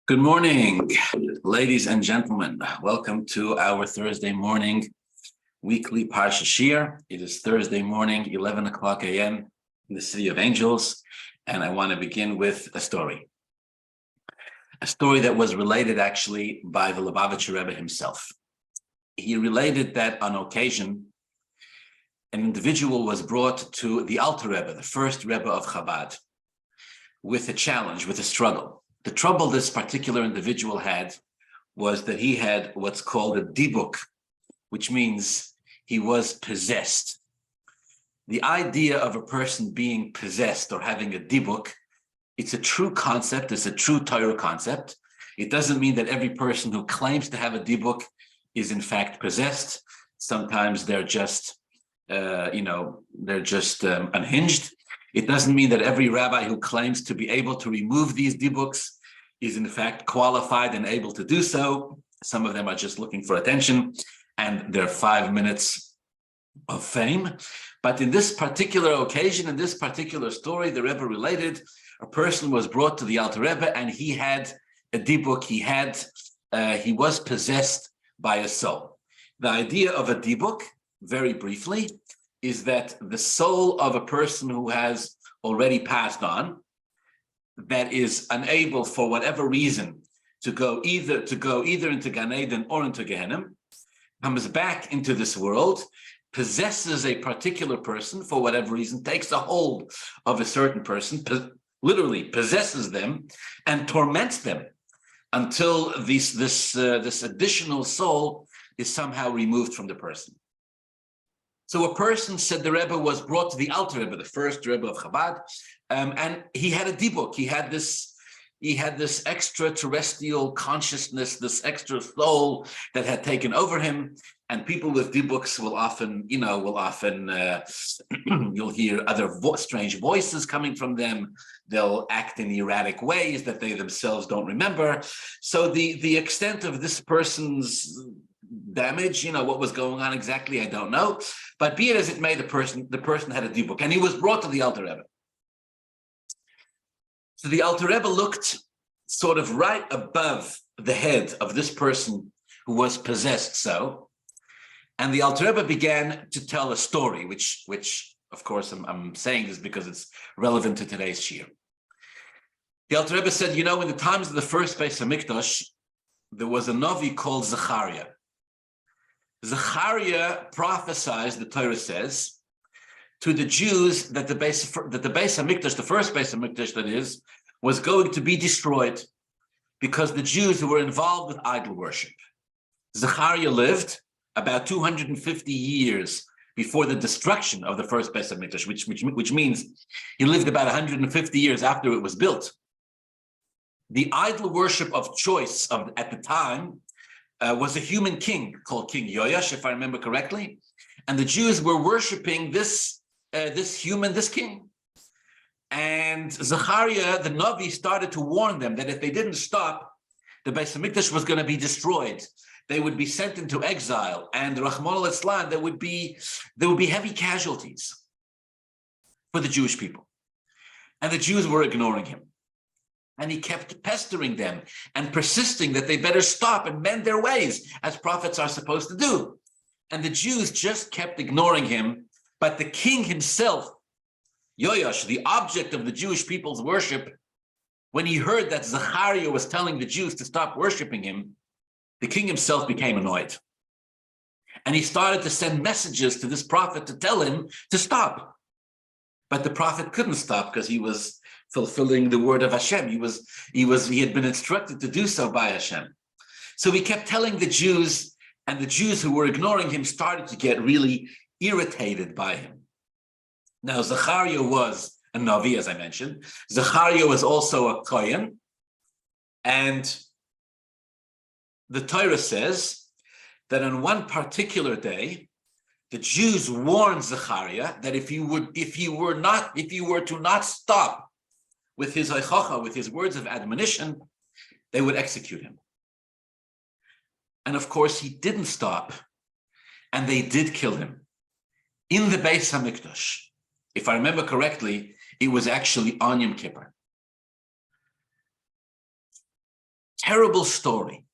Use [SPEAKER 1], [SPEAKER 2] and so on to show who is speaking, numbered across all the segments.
[SPEAKER 1] Good morning, ladies and gentlemen. Welcome to our Thursday morning weekly Parsha Shiur. It is Thursday morning, 11 o'clock a.m. in the City of Angels, and I want to begin with a story. A story that was related actually by the Lubavitcher Rebbe himself. He related that on occasion, an individual was brought to the Alter Rebbe, the first Rebbe of Chabad, with a challenge, with a struggle. The trouble this particular individual had was that he had what's called a dibuk, which means he was possessed. The idea of a person being possessed or having a dibuk, it's a true concept, it's a true Torah concept. It doesn't mean that every person who claims to have a dibuk is in fact possessed. Sometimes they're just, unhinged. It doesn't mean that every rabbi who claims to be able to remove these dibuks is in fact qualified and able to do so. Some of them are just looking for attention and their 5 minutes of fame. But in this particular occasion, in this particular story, the Rebbe related, a person was brought to the Alter Rebbe and he had a dibuk, he was possessed by a soul. The idea of a dibuk, very briefly, is that the soul of a person who has already passed on, that is unable for whatever reason to go either into Gan Eden or into Gehenna, comes back into this world, possesses a particular person for whatever reason, takes a hold of a certain person, literally possesses them and torments them until this additional soul is somehow removed from the person. So a person, said the Rebbe, was brought to the Alter Rebbe, the first Rebbe of Chabad, and he had a dibuk. He had this extraterrestrial consciousness, this extra soul that had taken over him. And people with dibuks will often you'll hear other strange voices coming from them. They'll act in erratic ways that they themselves don't remember. So the extent of this person's damage, what was going on exactly, I don't know. But be it as it may, the person had a dibuk, and he was brought to the Alter Rebbe. So the Alter Rebbe looked sort of right above the head of this person who was possessed. And the Alter Rebbe began to tell a story, which of course I'm saying this because it's relevant to today's shiur. The Alter Rebbe said, in the times of the first Beis HaMikdash, there was a Navi called Zechariah. Zechariah prophesied, the Torah says, to the Jews that the Beis HaMikdash, the first Beis HaMikdash that is, was going to be destroyed because the Jews who were involved with idol worship. Zechariah lived about 250 years before the destruction of the first Beis HaMikdash, which means he lived about 150 years after it was built. The idol worship of choice at the time was a human king called King Yoash, if I remember correctly, and the Jews were worshiping this king. And Zechariah, the Navi, started to warn them that if they didn't stop, the Beis HaMikdash was going to be destroyed. They would be sent into exile, and Rahman al-Islam, there would be heavy casualties for the Jewish people. And the Jews were ignoring him. And he kept pestering them and persisting that they better stop and mend their ways, as prophets are supposed to do. And the Jews just kept ignoring him. But the king himself, Yoash, the object of the Jewish people's worship, when he heard that Zechariah was telling the Jews to stop worshiping him, the king himself became annoyed. And he started to send messages to this prophet to tell him to stop. But the prophet couldn't stop because he was fulfilling the word of Hashem. He had been instructed to do so by Hashem. So he kept telling the Jews, and the Jews who were ignoring him started to get really irritated by him. Now, Zechariah was a Navi, as I mentioned. Zechariah was also a Kohen. And the Torah says that on one particular day, the Jews warned Zechariah that if he were to not stop with his haichacha, with his words of admonition, they would execute him. And of course, he didn't stop, and they did kill him in the Beis HaMikdash. If I remember correctly, it was actually on Yom Kippur. terrible story.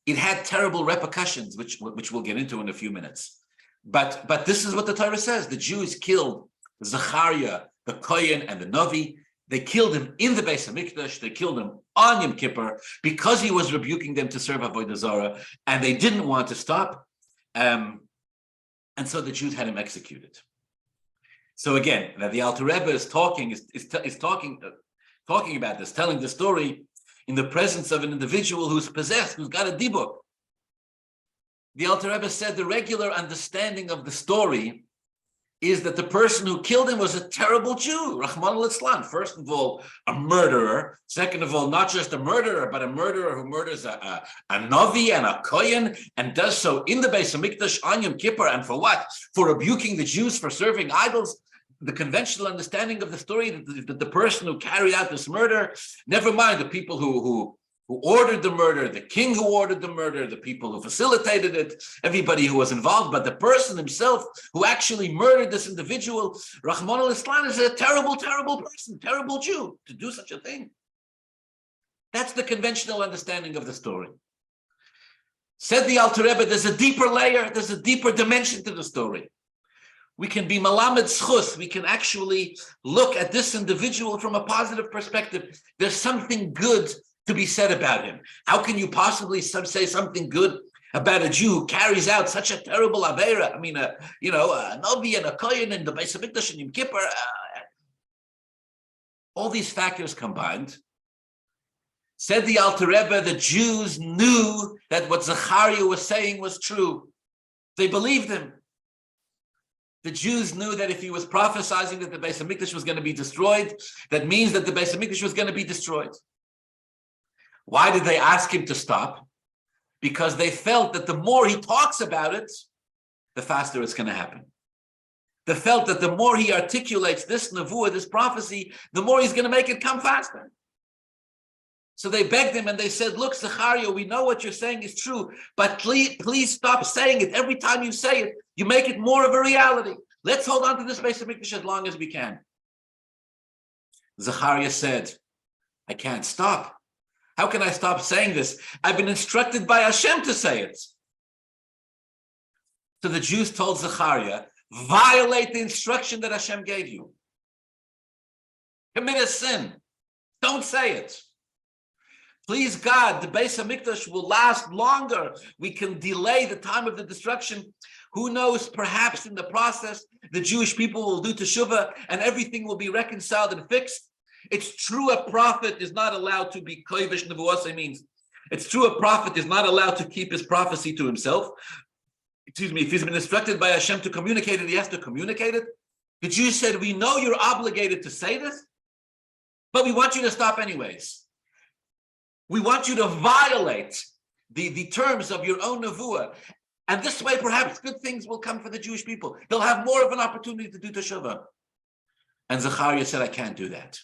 [SPEAKER 1] It had terrible repercussions, which we'll get into in a few minutes. But this is what the Torah says. The Jews killed Zechariah, the Kohen, and the Navi. They killed him in the Beis HaMikdash. They killed him on Yom Kippur because he was rebuking them to serve Avoda Zara, and they didn't want to stop. And so the Jews had him executed. So again, that the Alter Rebbe is talking about this, telling the story in the presence of an individual who's possessed, who's got a dibuk. The Alter Rebbe said the regular understanding of the story is that the person who killed him was a terrible Jew, Rahman al-Islam. First of all, a murderer. Second of all, not just a murderer, but a murderer who murders a Navi and a Kohen, and does so in the Beis HaMikdash on Yom Kippur. And for what? For rebuking the Jews for serving idols. The conventional understanding of the story that the person who carried out this murder, never mind the people who ordered the murder, the king who ordered the murder, the people who facilitated it, everybody who was involved, but the person himself who actually murdered this individual, Rahman al-Islam, is a terrible, terrible person, terrible Jew to do such a thing. That's the conventional understanding of the story. Said the Alter Rebbe, there's a deeper layer, there's a deeper dimension to the story. We can be malamed schus. We can actually look at this individual from a positive perspective. There's something good to be said about him. How can you possibly say something good about a Jew who carries out such a terrible aveira? I mean, a Navi and a Kohen and the Beis HaMikdash and Yom Kippur. All these factors combined. Said the Alter Rebbe, the Jews knew that what Zechariah was saying was true. They believed him. The Jews knew that if he was prophesying that the Beis HaMikdash was going to be destroyed, that means that the Beis HaMikdash was going to be destroyed. Why did they ask him to stop? Because they felt that the more he talks about it, the faster it's going to happen. They felt that the more he articulates this nevuah, this prophecy, the more he's going to make it come faster. So they begged him and they said, look, Zechariah, we know what you're saying is true, but please stop saying it. Every time you say it, you make it more of a reality. Let's hold on to this Beis HaMikdash as long as we can. Zechariah said, I can't stop. How can I stop saying this? I've been instructed by Hashem to say it. So the Jews told Zechariah, violate the instruction that Hashem gave you. Commit a sin. Don't say it. Please God, the Beis HaMikdash will last longer. We can delay the time of the destruction. Who knows, perhaps in the process, the Jewish people will do teshuvah and everything will be reconciled and fixed. It's true a prophet is not allowed to be koivish nevuosai means. It's true a prophet is not allowed to keep his prophecy to himself. If he's been instructed by Hashem to communicate it, he has to communicate it. The Jews said, we know you're obligated to say this, but we want you to stop anyways. We want you to violate the terms of your own nevuah. And this way, perhaps good things will come for the Jewish people. They'll have more of an opportunity to do teshuvah. And Zechariah said, I can't do that.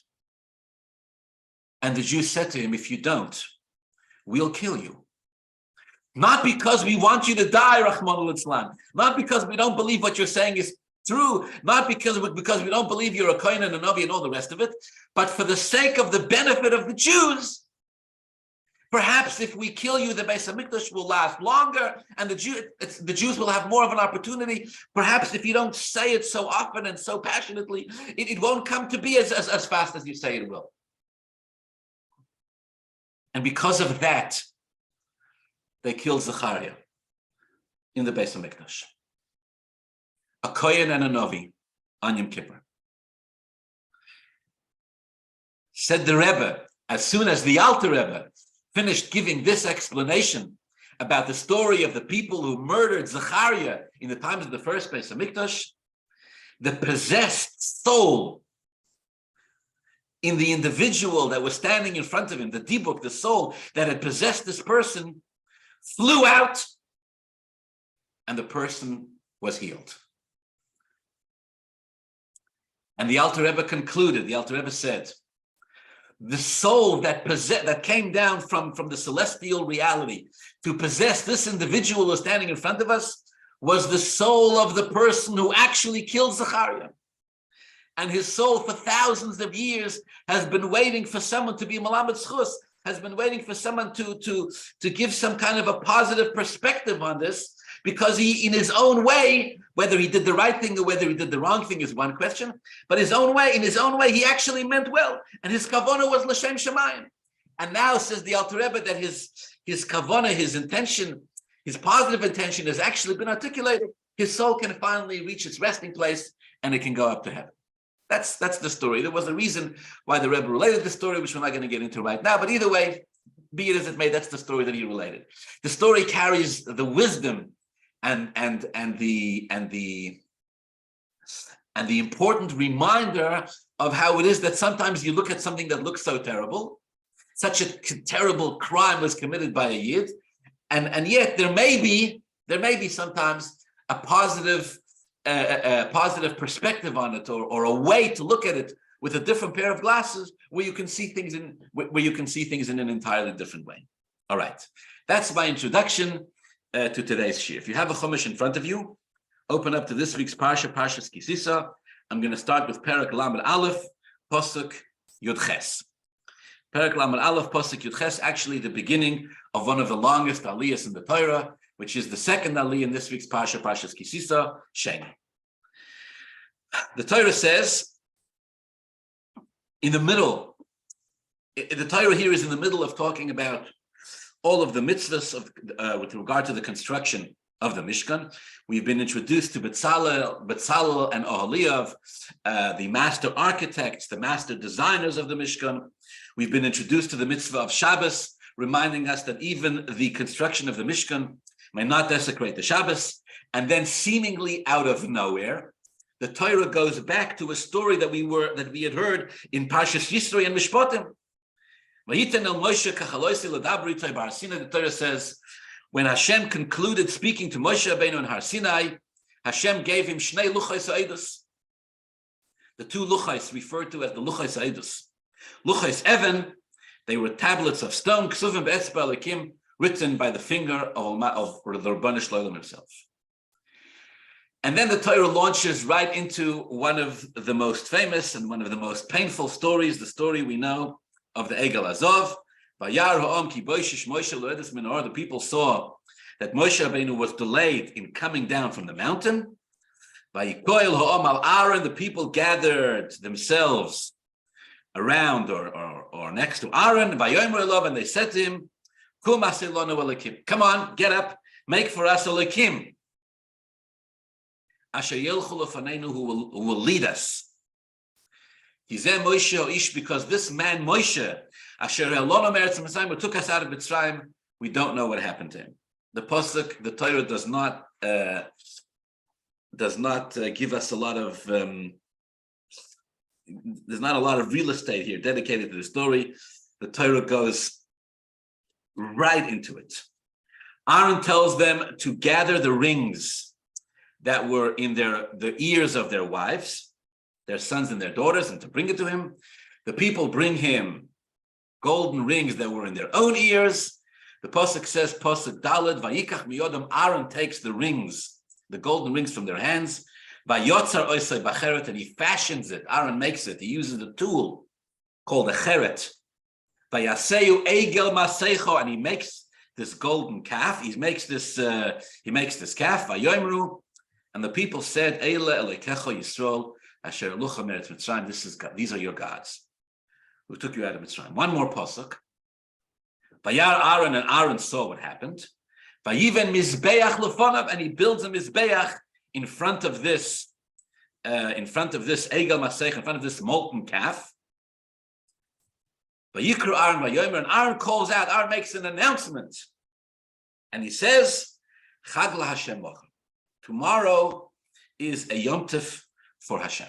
[SPEAKER 1] And the Jews said to him, if you don't, we'll kill you. Not because we want you to die, Rahman al-Islam. Not because we don't believe what you're saying is true. Not because we don't believe you're a Kohen and a Navi and all the rest of it. But for the sake of the benefit of the Jews, perhaps if we kill you, the Beis HaMikdash will last longer, and the Jews will have more of an opportunity. Perhaps if you don't say it so often and so passionately, it won't come to be as fast as you say it will. And because of that, they killed Zechariah in the Beis HaMikdash. A Kohen and a Navi on Yom Kippur. Said the Rebbe, as soon as the Alter Rebbe finished giving this explanation about the story of the people who murdered Zechariah in the times of the first Beis HaMikdash, the possessed soul in the individual that was standing in front of him, the dibuk, the soul that had possessed this person, flew out, and the person was healed. And the Alter Rebbe concluded, the Alter Rebbe said, the soul that came down from the celestial reality to possess this individual who was standing in front of us was the soul of the person who actually killed Zechariah. And his soul for thousands of years has been waiting for someone to be malamed schus, has been waiting for someone to give some kind of a positive perspective on this, because he, in his own way, whether he did the right thing or whether he did the wrong thing is one question, but in his own way, he actually meant well, and his kavanah was l'shem shamayim. And now says the Alter Rebbe that his kavanah, his intention, his positive intention has actually been articulated. His soul can finally reach its resting place, and it can go up to heaven. That's the story. There was a reason why the Rebbe related the story, which we're not going to get into right now. But either way, be it as it may, that's the story that he related. The story carries the wisdom and the important reminder of how it is that sometimes you look at something that looks so terrible, such a terrible crime was committed by a yid, and yet there may be sometimes a positive perspective on it, or a way to look at it with a different pair of glasses, where you can see things in an entirely different way. All right, that's my introduction to today's shiur. If you have a chumash in front of you, open up to this week's Parsha, Parshas Tisa. I'm going to start with Perek Lamed Aleph, Pasuk Yud Ches. Perek Lamed Aleph, Pasuk Yud Ches, actually the beginning of one of the longest aliyahs in the Torah, which is the second aliyah in this week's Parsha, Parshas Tisa, Sheni. The Torah says, in the middle, the Torah here is in the middle of talking about all of the mitzvahs with regard to the construction of the Mishkan. We've been introduced to Betzalel and Oholiav, the master architects, the master designers of the Mishkan. We've been introduced to the mitzvah of Shabbos, reminding us that even the construction of the Mishkan may not desecrate the Shabbos. And then, seemingly out of nowhere, the Torah goes back to a story that we had heard in Parshas Yisro and Mishpatim. The Torah says, when Hashem concluded speaking to Moshe Rabbeinu in Har Sinai, Hashem gave him shnei luchos ha'edus. The two luchos referred to as the luchos ha'edus. Luchos Evan, they were tablets of stone, ksuvim be'etzba Elokim, written by the finger of the Rabbanu Shloim himself. And then the Torah launches right into one of the most famous and one of the most painful stories, the story we know of the Egel Azov. The people saw that Moshe Rabbeinu was delayed in coming down from the mountain. The people gathered themselves around or next to Aaron, and they said to him, come on, get up, make for us a Elokim, who will lead us. Because this man Moshe, who took us out of Mitzrayim, we don't know what happened to him. The pasuk, the Torah does not give us a lot of. There's not a lot of real estate here dedicated to the story. The Torah goes right into it. Aaron tells them to gather the rings that were in the ears of their wives, their sons and their daughters, and to bring it to him. The people bring him golden rings that were in their own ears. The pasuk says, pasuk Daled, Vayikach miyodam, Aaron takes the rings, the golden rings from their hands, Vayotzar oisei bacheret, and he fashions it. Aaron makes it. He uses a tool called a cheret. Vayaseyu egel maseicho, and he makes this golden calf. He makes this calf. Vayoimru, and the people said, Eile Elokecho Yisrael asher lucha meretz Mitzrayim. These are your gods who took you out of Mitzrayim. One more pasuk. Vayar Aaron, and Aaron saw what happened. Vayiven mizbeach lefonav, and he builds a mizbeach in front of this egel masech, in front of this molten calf. Vayikru Aaron vayomer, and Aaron calls out. Aaron makes an announcement, and he says, Chag laHashem mocha. Tomorrow is a Yom Tov for Hashem.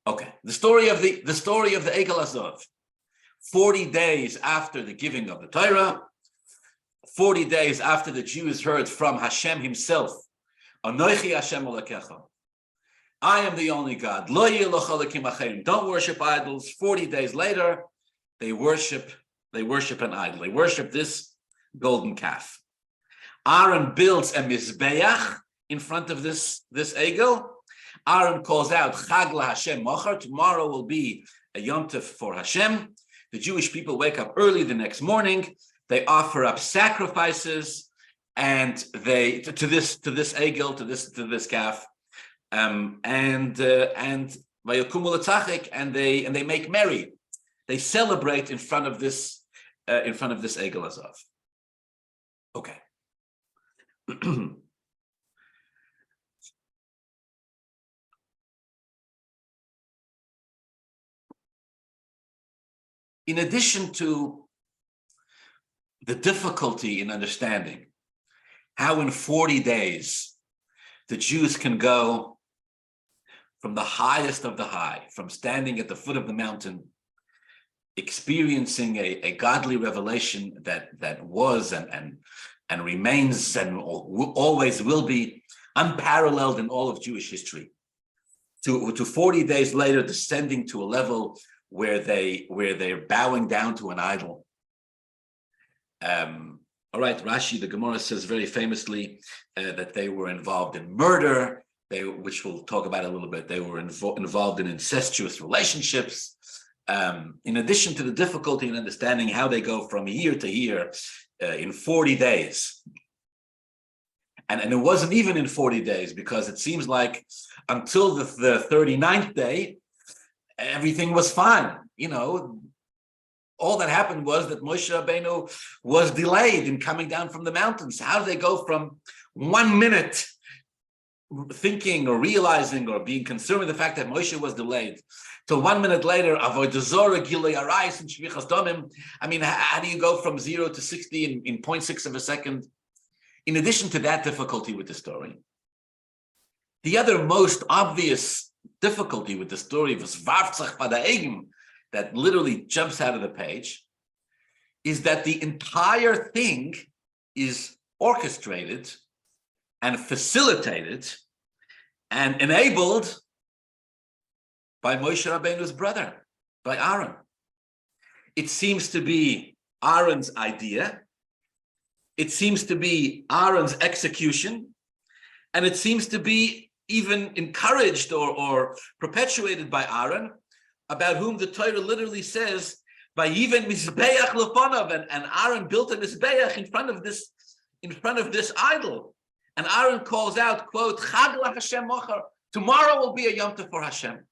[SPEAKER 1] Okay, the story of the Egel Azov. 40 days after the giving of the Torah, 40 days after the Jews heard from Hashem himself, Anochi Hashem Elokecha, I am the only God. Lo yeloch elokim acherim. Don't worship idols. 40 days later, they worship an idol. They worship this golden calf. Aaron builds a mizbeach in front of this egel. Aaron calls out, Chag laHashem mocher. Tomorrow will be a Yom Tov for Hashem. the Jewish people wake up early the next morning, they offer up sacrifices, and they to this egel, to this calf, and they make merry. They celebrate in front of this egel azov. Okay. In addition to the difficulty in understanding how in 40 days the Jews can go from the highest of the high, from standing at the foot of the mountain, experiencing a godly revelation that was and remains and always will be unparalleled in all of Jewish history, to 40 days later descending to a level where they're bowing down to an idol. All right, Rashi, the Gemara says very famously that they were involved in murder, which we'll talk about a little bit. They were involved in incestuous relationships. In addition to the difficulty in understanding how they go from year to year in 40 days. And it wasn't even in 40 days, because it seems like until the 39th day, everything was fine. All that happened was that Moshe Rabbeinu was delayed in coming down from the mountains. How do they go from 1 minute thinking or realizing or being concerned with the fact that Moshe was delayed till 1 minute later, Avoda Zara, Gilui Arayis, and Shvichas Damim? I mean, how do you go from 0 to 60 in 0.6 of a second? In addition to that difficulty with the story, the other most obvious difficulty with the story was Vartzach Padaegim, that literally jumps out of the page, is that the entire thing is orchestrated and facilitated and enabled by Moshe Rabbeinu's brother, by Aaron. It seems to be Aaron's idea, it seems to be Aaron's execution, and it seems to be even encouraged or perpetuated by Aaron, about whom the Torah literally says, by even Mizbeach Lefonav, and Aaron built a Mizbeach in front of this idol. And Aaron calls out, quote, Chag LaHashem Mocher, tomorrow will be a Yom Tov for Hashem.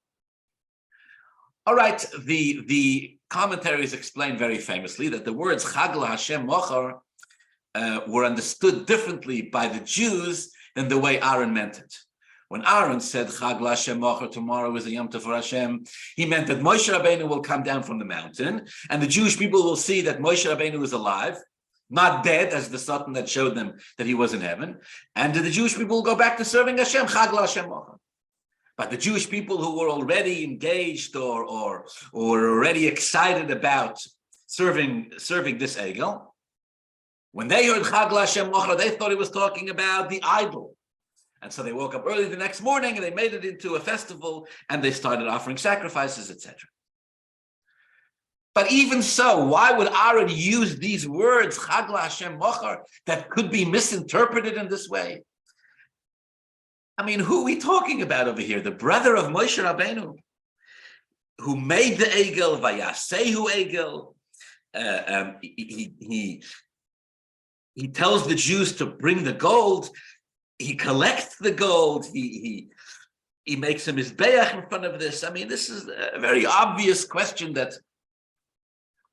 [SPEAKER 1] All right, the commentaries explain very famously that the words Chag LaHashem Mocher were understood differently by the Jews than the way Aaron meant it. When Aaron said Chag LaHashem Mocher, tomorrow is a Yom Tov for Hashem, he meant that Moshe Rabbeinu will come down from the mountain, and the Jewish people will see that Moshe Rabbeinu is alive, not dead, as the Satan that showed them that he was in heaven, and the Jewish people will go back to serving Hashem, Chag LaHashem Mocher. But the Jewish people who were already engaged or already excited about serving this Egel, when they heard Chag LaHashem Mocher, they thought he was talking about the idol. And so they woke up early the next morning and they made it into a festival and they started offering sacrifices, etc. But even so, why would Aaron use these words, Chag LaHashem Mocher, that could be misinterpreted in this way? I mean, who are we talking about over here? The brother of Moshe Rabbeinu, who made the Egel, Vayasehu Egel. He tells the Jews to bring the gold. He collects the gold. He makes a mizbeach in front of this. I mean, this is a very obvious question that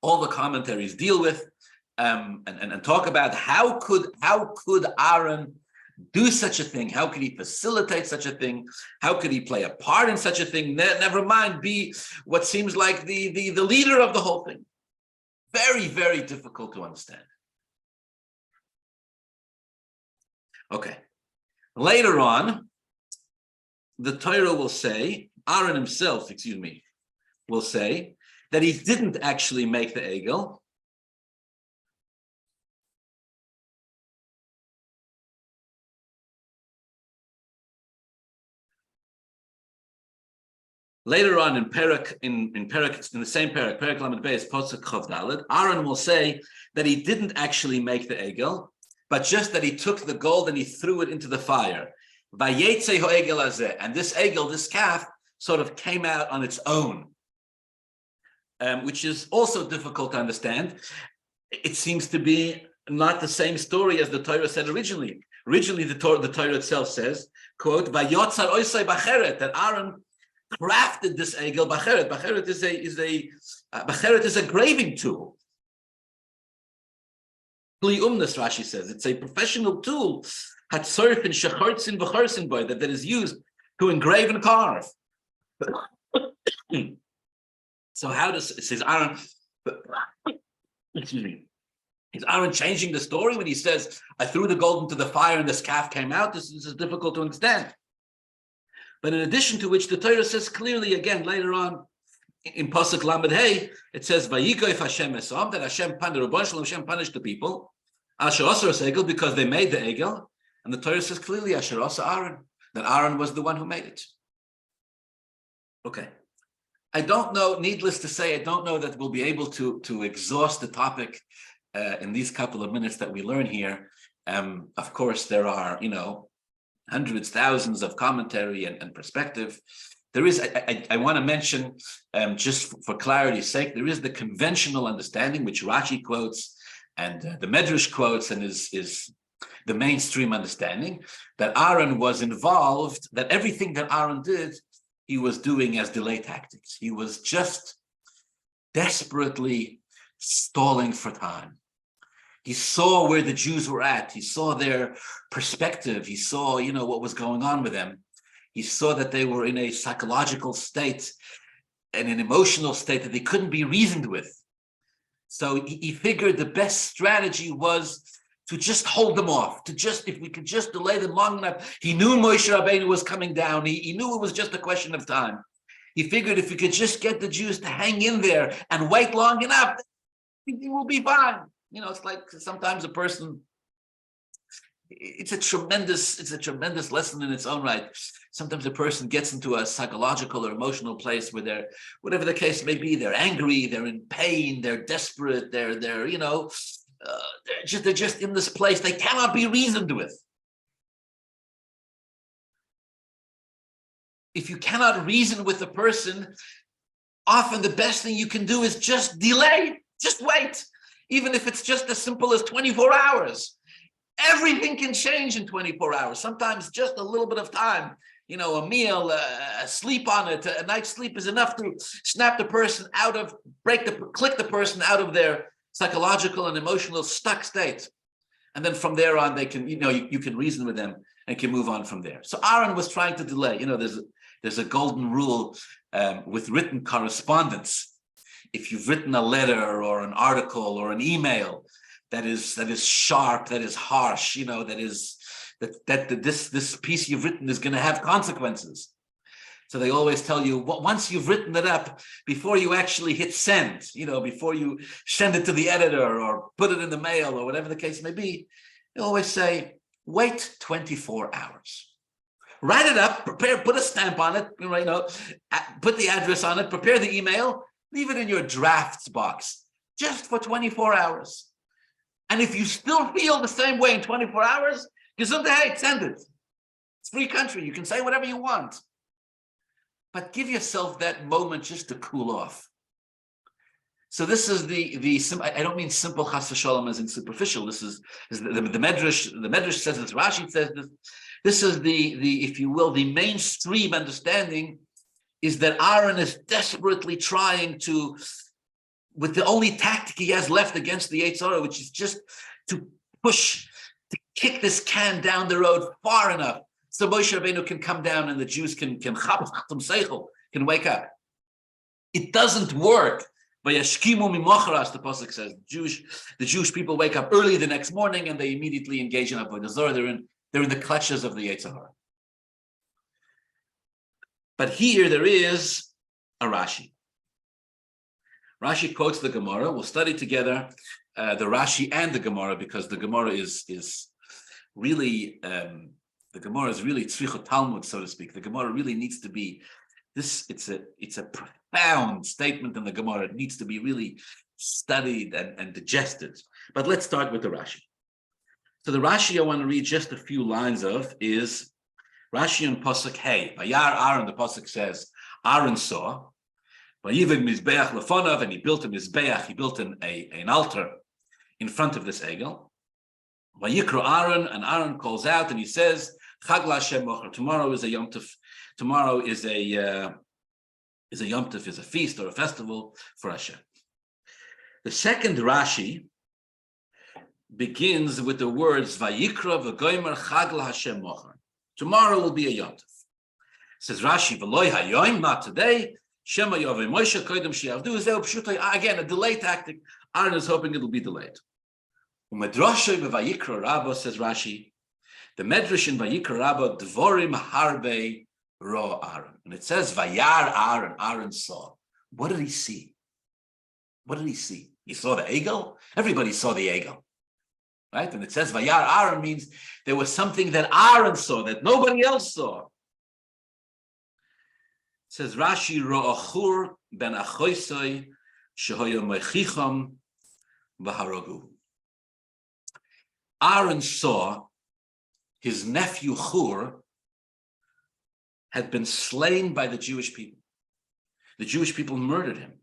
[SPEAKER 1] all the commentaries deal with and talk about. How could Aaron do such a thing? How could he facilitate such a thing? How could he play a part in such a thing? Never mind, be what seems like the leader of the whole thing. Very, very difficult to understand. Okay. Later on, the Torah will say, Aaron himself, will say that he didn't actually make the Egel. Later on in Perek, in the same Perek Lamed Beis, Posuk Chav Daled, Aaron will say that he didn't actually make the Egel, but just that he took the gold and he threw it into the fire. Vayetze ho'egel hazeh, and this egel, this calf, sort of came out on its own. which is also difficult to understand. It seems to be not the same story as the Torah said originally. Originally, the Torah itself says, quote, "Vayotzar oisai bacheret," that Aaron crafted this egel bacheret. Bacheret is a graving tool. Rashi says it's a professional tool that is used to engrave and carve. So how does it says Aaron? Excuse me. Is Aaron changing the story when he says, "I threw the gold into the fire and this calf came out"? This is difficult to understand. But in addition to which, the Torah says clearly again later on in Pasuk Lamed Hey, it says, "Vayikoif Hashem esom," that Hashem punished the people, Asher Asar Egel, because they made the egel, and the Torah says clearly Asher Asar Aaron, that Aaron was the one who made it. Okay, I don't know. Needless to say, I don't know that we'll be able to exhaust the topic in these couple of minutes that we learn here. Of course, there are hundreds, thousands of commentary and perspective. There is, I want to mention, just for clarity's sake, there is the conventional understanding, which Rashi quotes and the Medrash quotes, and is the mainstream understanding, that Aaron was involved, that everything that Aaron did, he was doing as delay tactics. He was just desperately stalling for time. He saw where the Jews were at. He saw their perspective. He saw, what was going on with them. He saw that they were in a psychological state and an emotional state that they couldn't be reasoned with. So he figured the best strategy was to just hold them off, if we could just delay them long enough. He knew Moshe Rabbeinu was coming down. He knew it was just a question of time. He figured if we could just get the Jews to hang in there and wait long enough, everything will be fine. It's like sometimes a person, it's a tremendous lesson in its own right. Sometimes a person gets into a psychological or emotional place where they're, whatever the case may be, they're angry, they're in pain, they're desperate, they're just in this place they cannot be reasoned with. If you cannot reason with a person, often the best thing you can do is just delay, just wait. Even if it's just as simple as 24 hours. Everything can change in 24 hours. Sometimes just a little bit of time, a meal, a sleep on it, a night's sleep is enough to snap the person click the person out of their psychological and emotional stuck state. And then from there on, they can, you can reason with them and can move on from there. So Aaron was trying to delay. There's a golden rule with written correspondence. If you've written a letter or an article or an email that is sharp, that is harsh, this piece you've written is going to have consequences. So they always tell you, once you've written it up, before you actually hit send, before you send it to the editor or put it in the mail or whatever the case may be, they always say, wait 24 hours. Write it up, prepare, put a stamp on it, put the address on it, prepare the email, leave it in your drafts box just for 24 hours. And if you still feel the same way in 24 hours, Gesundheit, send it. It's free country. You can say whatever you want. But give yourself that moment just to cool off. So this is I don't mean simple chas v'sholom as in superficial. This is the Medrash. The Medrash says this. Rashi says this. This is the if you will, the mainstream understanding is that Aaron is desperately trying to, with the only tactic he has left against the Zara, which is just to kick this can down the road far enough so Moshe Rabbeinu can come down and the Jews can wake up. It doesn't work. The pasuk says the Jewish people wake up early the next morning and they immediately engage in Avoda Zara. They're in the clutches of the Zara. But here there is a Rashi. Rashi quotes the Gemara. We'll study together the Rashi and the Gemara because the Gemara is really tzrichot Talmud, so to speak. The Gemara really needs to be this. It's a profound statement in the Gemara. It needs to be really studied and digested. But let's start with the Rashi. So the Rashi I want to read just a few lines of is Rashi on Pasuk Hey. Vayar Aaron, the Pasuk says, Aaron saw. And he built a mizbeach, he built an altar in front of this egel. Vayikra Aaron, and Aaron calls out and he says, Chag LaHashem Mocher. Tomorrow is a Yom Tov. Tomorrow is a Yom Tov, is a feast or a festival for Hashem. The second Rashi begins with the words Vayikra v'goymer Chag LaHashem Mocher. Tomorrow will be a Yom Tov. Says Rashi, V'loi hayoim, not today. Shema Yovei Moshe koydem she'avdu zeu pshutai. Again, a delay tactic. Aaron is hoping it will be delayed. Umedrashay b'Vayikra Rabba, says Rashi, the Medrash in Vayikra Rabba, Dvorim harbe ro Aaron. And it says Vayar Aaron. Aaron saw. What did he see? What did he see? He saw the egel? Everybody saw the egel. Right? And it says Vayar Aaron means there was something that Aaron saw that nobody else saw. It says Rashi, Ro'achur ben achoisoi shehoya moichicham v'harogu. Aaron saw his nephew Hur had been slain by the Jewish people. The Jewish people murdered him.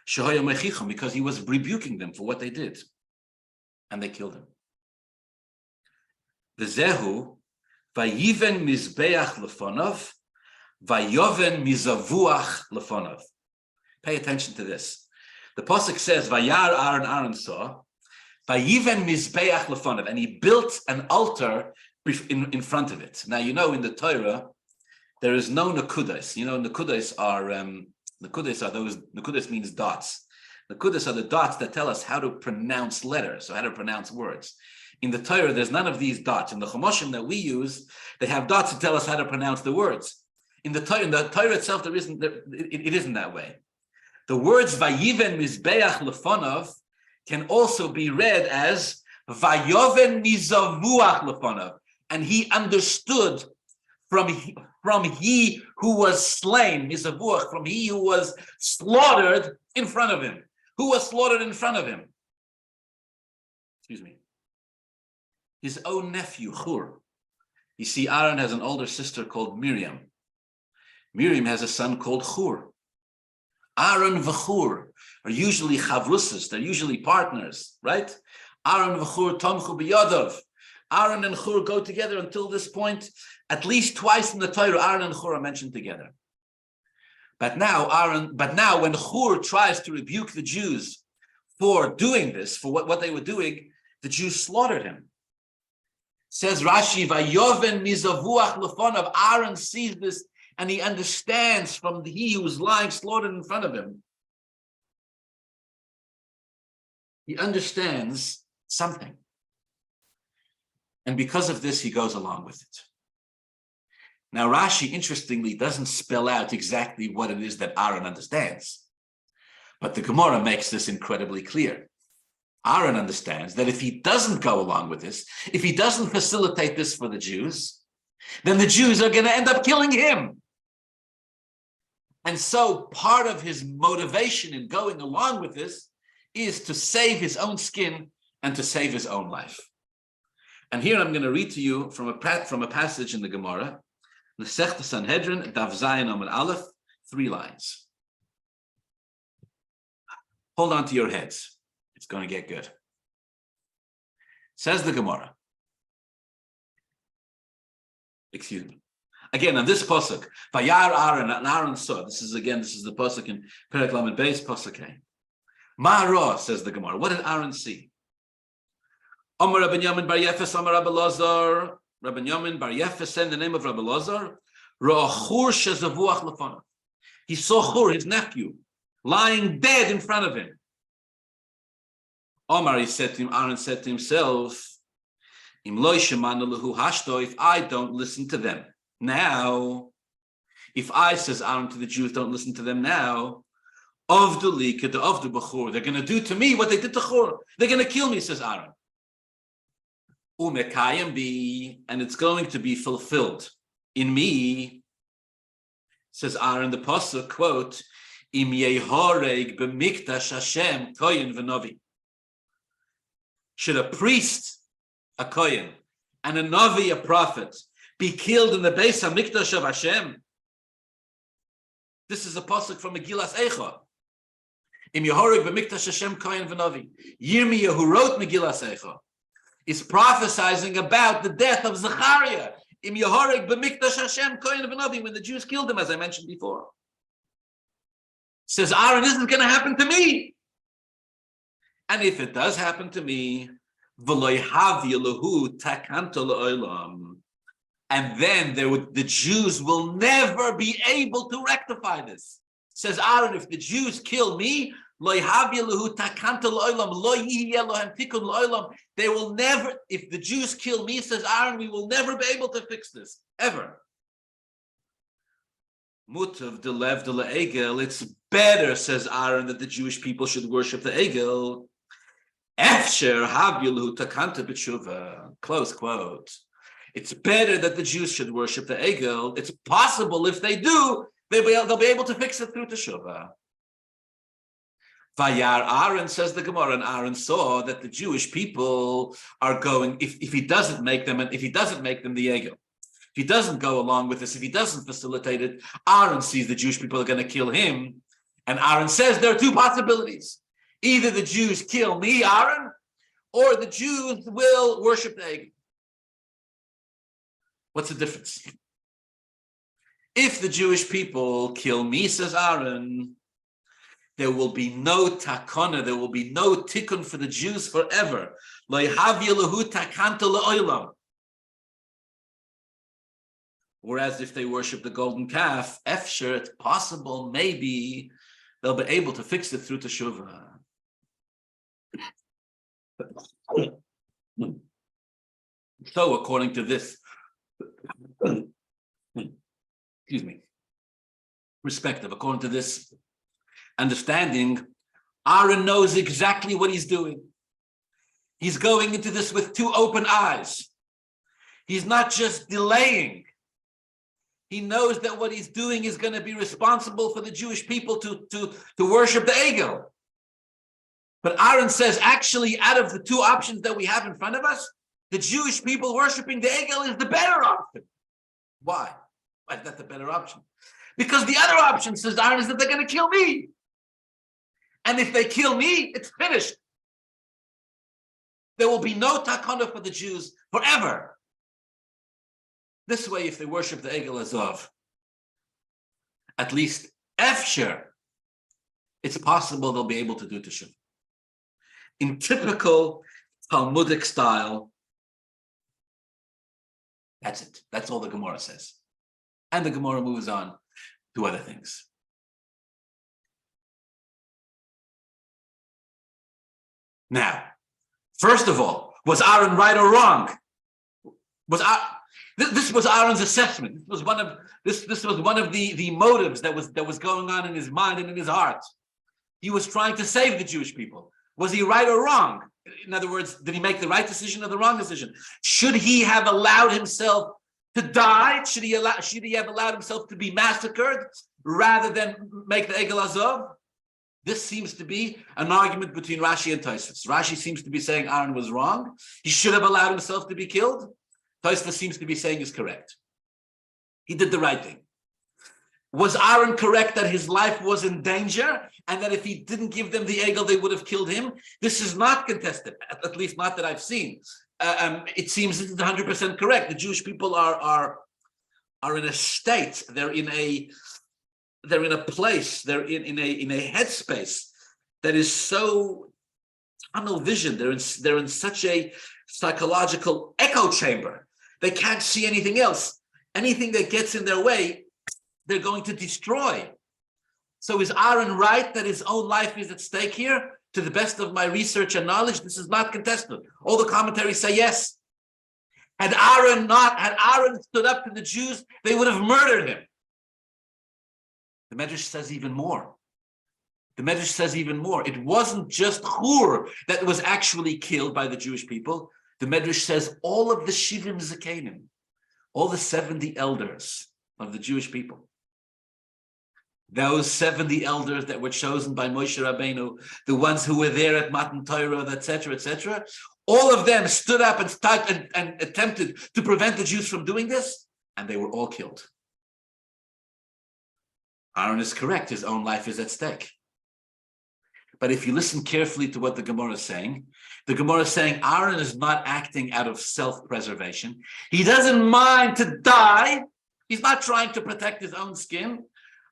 [SPEAKER 1] Shehoya moichicham, because he was rebuking them for what they did. And they killed him. The Zehu, vayiven mizbeach lefonov, vayoven mizavuach lefonov. Pay attention to this. The pasuk says, Vayar Aaron, Aaron saw, vayiven mizbeach lefonov, and he built an altar in front of it. Now, you know, in the Torah, there is no nakudas. You know, nakudas are those, nakudas means dots. Nakudas are the dots that tell us how to pronounce letters, or how to pronounce words. In the Torah, there's none of these dots. In the Chumoshim that we use, they have dots to tell us how to pronounce the words. In the Torah itself, it isn't that way. The words Vayiven Mizbeach Lefonov can also be read as Vayoven Mizavuach Lefonov, and he understood from he who was slain, Mizavuach, from he who was slaughtered in front of him. Who was slaughtered in front of him? Excuse me. His own nephew, Hur. You see, Aaron has an older sister called Miriam. Miriam has a son called Hur. Aaron v'Hur are usually chavrusas, they're usually partners, right? Aaron v'Hur tomchu b'yadav. Aaron and Hur go together until this point. At least twice in the Torah, Aaron and Hur are mentioned together. But now when Hur tries to rebuke the Jews for doing this, for what they were doing, the Jews slaughtered him. Says Rashi, Vayoven mizavuach lefonov. Aaron sees this and he understands from he who was lying slaughtered in front of him. He understands something. And because of this, he goes along with it. Now, Rashi, interestingly, doesn't spell out exactly what it is that Aaron understands. But the Gemara makes this incredibly clear. Aaron understands that if he doesn't go along with this, if he doesn't facilitate this for the Jews, then the Jews are going to end up killing him. And so part of his motivation in going along with this is to save his own skin and to save his own life. And here I'm going to read to you from a passage in the Gemara, the Gemara Sanhedrin, Daf Zayin Amud Aleph, 3 lines. Hold on to your heads. It's going to get good. Says the Gemara. Excuse me. Again, on this pasuk, Vayar Aaron, and Aaron saw. This is the pasuk in Perek Lamed Beis, pasuk A. Ma'ara, says the Gemara. What did Aaron see? Amar Rabbi Yamin bar Yefes, Amar Rabbi Lazar. Rabbi Yamin bar Yefes said in the name of Rabbi Lazar, Ra'achur shezavuach lefonav. He saw Hur, his nephew, lying dead in front of him. Omar, Aaron said to himself, Im lo shemanu lehu hashto, if I don't listen to them now, if I, says Aaron to the Jews, don't listen to them now, avdu li k'da avdu b'chur, they're going to do to me what they did to Hur. They're going to kill me, says Aaron. Umekayim bi, and it's going to be fulfilled in me, says Aaron, the pasuk, quote, Im yehoreg b'mikdash Hashem koyin v'novi. Should a priest, a kohen, and a novi, a prophet, be killed in the Beis HaMikdash of Hashem? This is a pasuk from Megillas Eicha. Im Yehorig b'mikdash Hashem kohen v'novi. Yirmiyah, who wrote Megillas Eicha, is prophesying about the death of Zechariah. Im Yehorig b'mikdash Hashem kohen v'novi, when the Jews killed him, as I mentioned before. Says Aaron, this is going to happen to me. And if it does happen to me, and then the Jews will never be able to rectify this. Says Aaron, if the Jews kill me, they will never, if the Jews kill me, says Aaron, we will never be able to fix this, ever. It's better, says Aaron, that the Jewish people should worship the Egel. Close quote. It's better that the Jews should worship the Egel. It's possible if they do, they'll be able to fix it through Teshuvah. Vayar Aaron, says the Gemara, and Aaron saw that the Jewish people are going, if he doesn't make them the Egel, if he doesn't go along with this, if he doesn't facilitate it, Aaron sees the Jewish people are going to kill him. And Aaron says there are two possibilities. Either the Jews kill me, Aaron, or the Jews will worship the Egel. What's the difference? If the Jewish people kill me, says Aaron, there will be no takana, there will be no tikkun for the Jews forever. Whereas if they worship the golden calf, efsher, it's possible, maybe they'll be able to fix it through teshuvah. So according to this, according to this understanding, Aaron knows exactly what he's doing. He's going into this with two open eyes. He's not just delaying. He knows that what he's doing is going to be responsible for the Jewish people to worship the Egel. But Aaron says, actually, out of the two options that we have in front of us, the Jewish people worshiping the Egel is the better option. Why? Why is that the better option? Because the other option, says Aaron, is that they're going to kill me. And if they kill me, it's finished. There will be no takana for the Jews forever. This way, if they worship the Egel Azov, at least efsher, it's possible they'll be able to do teshuvah. In typical Talmudic style, that's it. That's all the Gemara says. And the Gemara moves on to other things. Now, first of all, was Aaron right or wrong? This was Aaron's assessment. This was one of the motives that was going on in his mind and in his heart. He was trying to save the Jewish people. Was he right or wrong? In other words, did he make the right decision or the wrong decision? Should he have allowed himself to die? Should he have allowed himself to be massacred rather than make the Egel Azov? This seems to be an argument between Rashi and Tisa. Rashi seems to be saying Aaron was wrong. He should have allowed himself to be killed. Tisa seems to be saying is correct. He did the right thing. Was Aaron correct that his life was in danger and that if he didn't give them the Egel, they would have killed him? This is not contested, at least not that I've seen. It seems this is 100% correct. The Jewish people are in a state. They're in a place. They're in a headspace that is so tunnel vision. They're in such a psychological echo chamber. They can't see anything else. Anything that gets in their way, they're going to destroy. So is Aaron right that his own life is at stake here? To the best of my research and knowledge, this is not contested. All the commentaries say yes. Had Aaron stood up to the Jews, they would have murdered him. The Medrash says even more. It wasn't just Hur that was actually killed by the Jewish people. The Medrash says all of the Shivim Zakenim, all the 70 elders of the Jewish people, those 70 elders that were chosen by Moshe Rabbeinu, the ones who were there at Matan Torah, etc., all of them stood up and attempted to prevent the Jews from doing this, and they were all killed. Aaron is correct. His own life is at stake. But if you listen carefully to what the Gemara is saying, the Gemara is saying Aaron is not acting out of self-preservation. He doesn't mind to die. He's not trying to protect his own skin.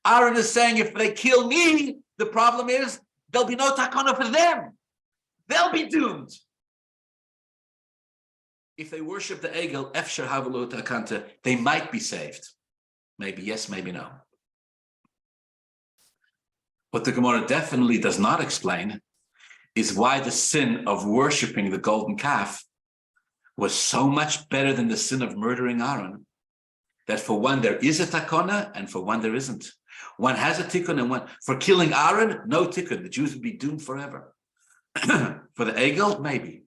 [SPEAKER 1] Aaron is saying, if they kill me, the problem is there'll be no takana for them. They'll be doomed. If they worship the Egel, Efshar Havalu Takanta, they might be saved. Maybe yes, maybe no. What the Gemara definitely does not explain is why the sin of worshiping the golden calf was so much better than the sin of murdering Aaron, that for one there is a takana and for one there isn't. One has a tikkun and one, for killing Aaron, no tikkun. The Jews would be doomed forever. For the Egel, maybe.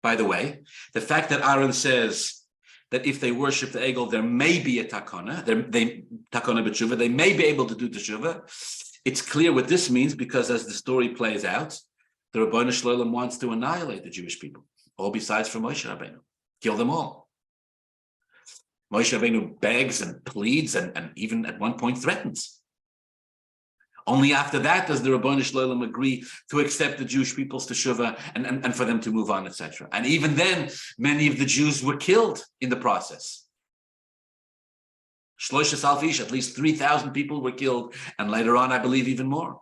[SPEAKER 1] By the way, the fact that Aaron says that if they worship the Egel, there may be a takana, takana b'tshuva, they may be able to do teshuva. It's clear what this means because as the story plays out, the Rabbi Shalom wants to annihilate the Jewish people, all besides from Moshe Rabbeinu, kill them all. Moshe Rabbeinu begs and pleads and even at one point threatens. Only after that does the Rabbi Shalom agree to accept the Jewish people's teshuva and for them to move on, etc. And even then, many of the Jews were killed in the process. Shloishes alfish, at least 3,000 people were killed, and later on, I believe, even more.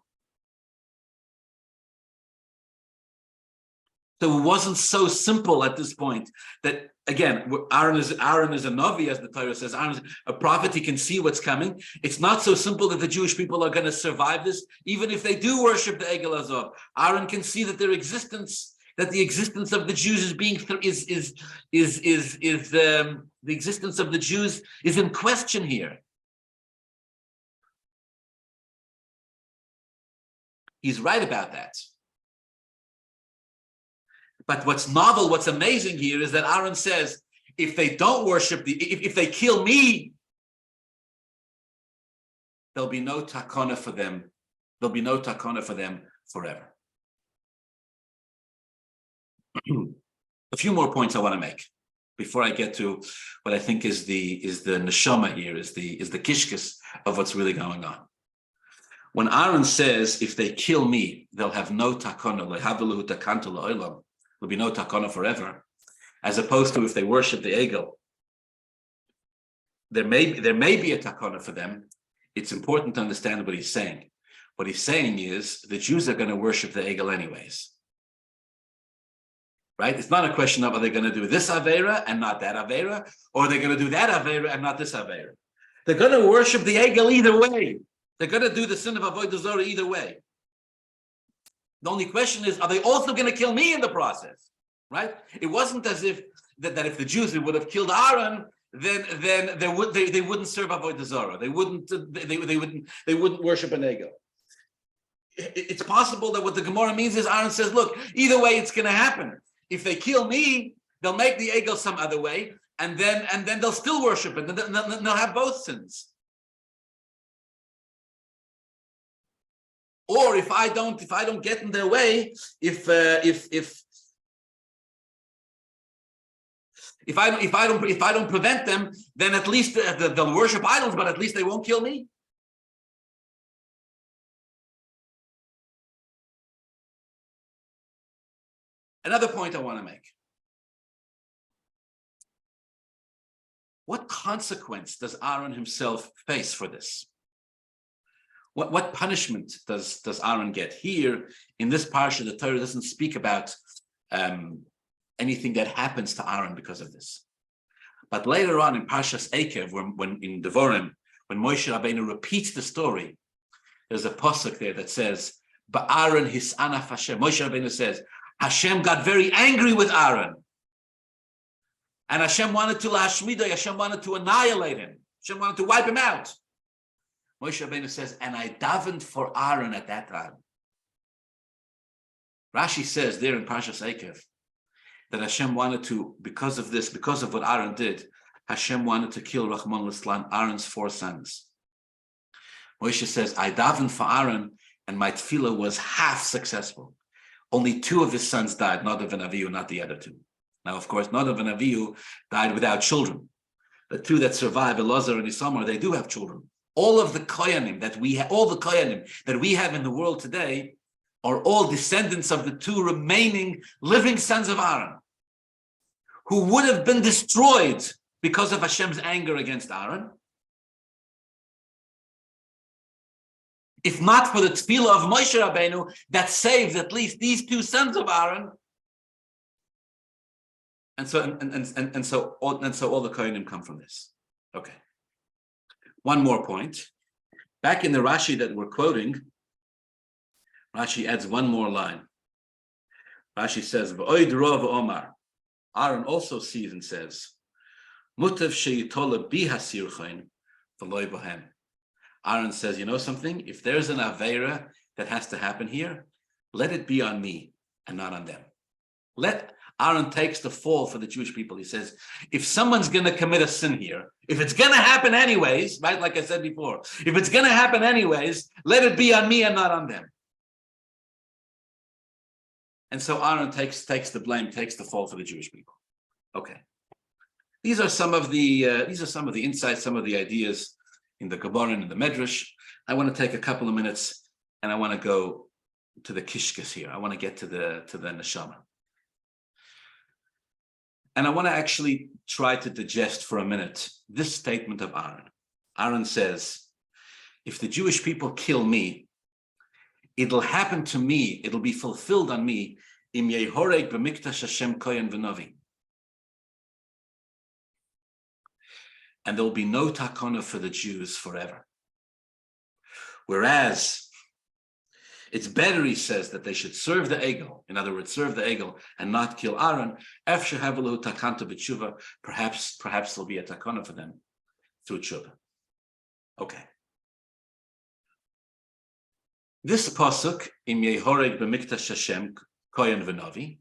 [SPEAKER 1] So it wasn't so simple at this point that, again, Aaron is a Navi, as the Torah says. Aaron is a prophet. He can see what's coming. It's not so simple that the Jewish people are going to survive this, even if they do worship the Egel Azov. Aaron can see that the existence of the Jews is being the existence of the Jews is in question here. He's right about that. But what's novel, what's amazing here is that Aaron says, if they don't worship if they kill me, there'll be no takana for them. There'll be no takana for them forever. A few more points I want to make before I get to what I think is the neshama here, is the kishkis of what's really going on. When Aaron says, if they kill me, they'll have no takana, lehavelu takantu la'olam. There'll be no takana forever, as opposed to if they worship the Egel, there may be a takana for them. It's important to understand what he's saying. What he's saying is the Jews are going to worship the Egel anyways, right? It's not a question of are they going to do this Avera and not that Avera, or are they going to do that Avera and not this Avera. They're going to worship the Egel either way. They're going to do the sin of Avoda Zara either way. The only question is, are they also going to kill me in the process? Right? It wasn't as if that if the Jews would have killed Aaron, then they wouldn't serve Avodah Zara. They wouldn't worship an Egel. It's possible that what the Gemara means is Aaron says, look, either way it's going to happen. If they kill me, they'll make the Egel some other way, and then they'll still worship it. They'll have both sins. Or if I don't get in their way, if I don't prevent them, then at least they'll worship idols, but at least they won't kill me. Another point I want to make. What consequence does Aaron himself face for this? What punishment does Aaron get? Here, in this Parsha, the Torah doesn't speak about anything that happens to Aaron because of this. But later on in Parshas Eikev, when in Devorim, when Moshe Rabbeinu repeats the story, there's a pasuk there that says, Ba'Aaron hisanaf Hashem. Moshe Rabbeinu says, Hashem got very angry with Aaron. And Hashem wanted to lashmida, Hashem wanted to annihilate him. Hashem wanted to wipe him out. Moshe Rabbeinu says, and I davened for Aaron at that time. Rashi says there in Parshas Eikev that Hashem wanted to, because of this, because of what Aaron did, Hashem wanted to kill Rahman al-Islam, Aaron's 4 sons. Moshe says, I davened for Aaron, and my tefillah was half successful. Only 2 of his sons died, not of an Avihu, not the other 2. Now, of course, Nadav and Avihu died without children. The two that survive, Elazar and Isamar, they do have children. All of the Koyanim that we have, all the Koyanim that we have in the world today are all descendants of the two remaining living sons of Aaron, who would have been destroyed because of Hashem's anger against Aaron, if not for the tefillah of Moshe Rabbeinu that saved at least these two sons of Aaron. And so all the Kohanim come from this. Okay. One more point. Back in the Rashi that we're quoting, Rashi adds one more line. Rashi says, "V'oid rov Omar." Aaron also sees and says, "Mutav sheyitola bi hasirchain v'loy bohem." Aaron says, you know something? If there's an Aveira that has to happen here, let it be on me and not on them. Aaron takes the fall for the Jewish people. He says, if someone's going to commit a sin here, if it's going to happen anyways, right? Like I said before, if it's going to happen anyways, let it be on me and not on them. And so Aaron takes the blame, takes the fall for the Jewish people. Okay. These are some of the insights, some of the ideas in the Gemara and in the Medrash. I want to take a couple of minutes and I want to go to the kishkes here. I want to get to the neshama. And I want to actually try to digest for a minute this statement of Aaron. Aaron says, if the Jewish people kill me, it'll happen to me, it'll be fulfilled on me, im yehoreg b'mikdash Hashem kohen v'novi. And there will be no takana for the Jews forever. Whereas it's better, he says, that they should serve the Egel, in other words, serve the Egel and not kill Aaron. Efshe havelu takanta b'tshuva, perhaps there'll be a takana for them through tshuva. Okay. This pasuk, im yehoreg b'mikdash Hashem kohen v'novi,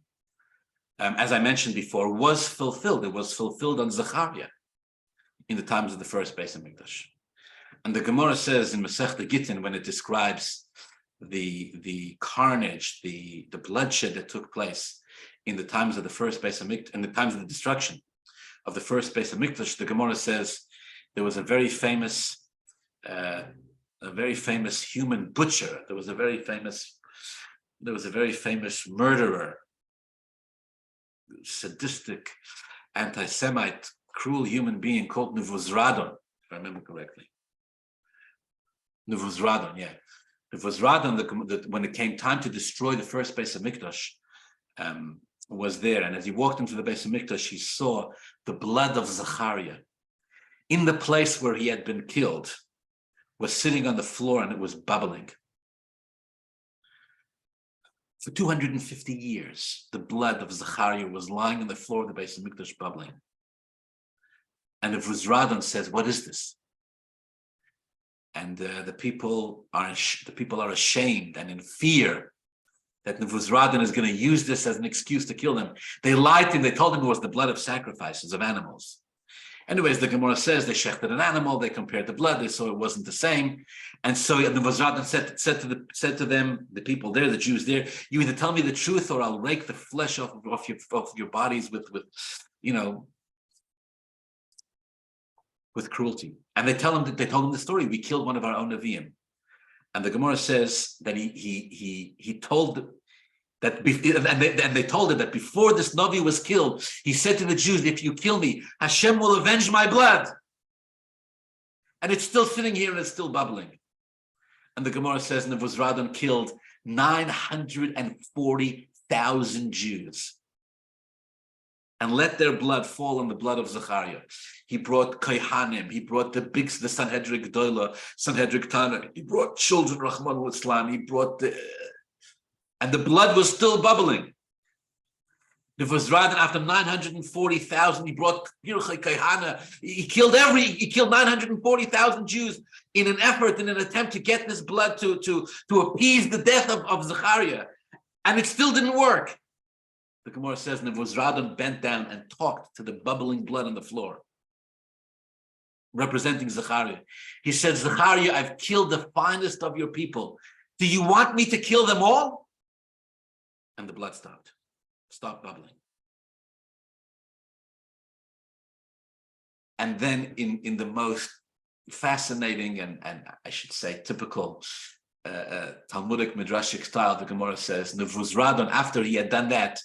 [SPEAKER 1] as I mentioned before, was fulfilled. It was fulfilled on Zechariah in the times of the first Beis Hamikdash. And the Gemara says in Masechta Gittin, when it describes the carnage, the bloodshed that took place in the times of the first Beis Hamikdash, in the times of the destruction of the first Beis Hamikdash, the Gemara says there was a very famous human butcher. There was a very famous murderer, sadistic, anti-Semite, cruel human being called Nebuzradan, if I remember correctly. Nebuzradan, yeah. Nebuzradan, when it came time to destroy the first Beis Hamikdash, was there. And as he walked into the Beis Hamikdash, he saw the blood of Zechariah in the place where he had been killed, was sitting on the floor and it was bubbling. For 250 years, the blood of Zechariah was lying on the floor of the Beis Hamikdash bubbling. And the Nebuzradan says, what is this? And the people are ashamed and in fear that Nebuzradan is going to use this as an excuse to kill them. They lied to him. They told him it was the blood of sacrifices of animals. Anyways, the Gemara says they shechted an animal. They compared the blood. They saw it wasn't the same. And so Nebuzradan said to them, the people there, the Jews there, you either tell me the truth or I'll rake the flesh off your bodies with cruelty. And they told him the story. We killed one of our own Nevi'im. And the Gemara says that he told them that, and they told him that before this Navi was killed, he said to the Jews, if you kill me, Hashem will avenge my blood. And it's still sitting here and it's still bubbling. And the Gemara says Nebuzradan killed 940,000 Jews and let their blood fall on the blood of Zechariah. He brought Kohanim, he brought the Sanhedrin Gdola, Sanhedrin Tana, he brought children, Rahman al-Islam, and the blood was still bubbling. Nebuzradan, after 940,000, he brought Pirchei Kohana, he killed 940,000 Jews in an attempt to get this blood to appease the death of Zechariah. And it still didn't work. The Gemara says Nebuzradan bent down and talked to the bubbling blood on the floor, representing Zechariah. He said, Zechariah, I've killed the finest of your people. Do you want me to kill them all? And the blood stopped bubbling. And then in the most fascinating and I should say typical Talmudic Midrashic style, the Gemara says, Nevuzradon, after he had done that,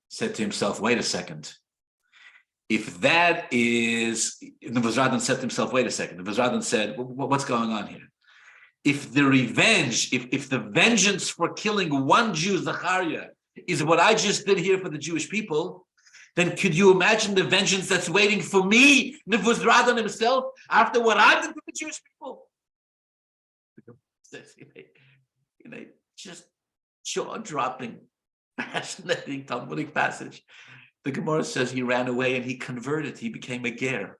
[SPEAKER 1] said to himself, wait a second. If that is, Nevuzradon said to himself, wait a second. Nevuzradon said, what's going on here? If the revenge, if the vengeance for killing one Jew, Zachariah, is what I just did here for the Jewish people, then could you imagine the vengeance that's waiting for me, Nevuzradon himself, after what I did for the Jewish people? Just jaw-dropping, fascinating Talmudic passage. The Gemara says he ran away and he converted. He became a ger.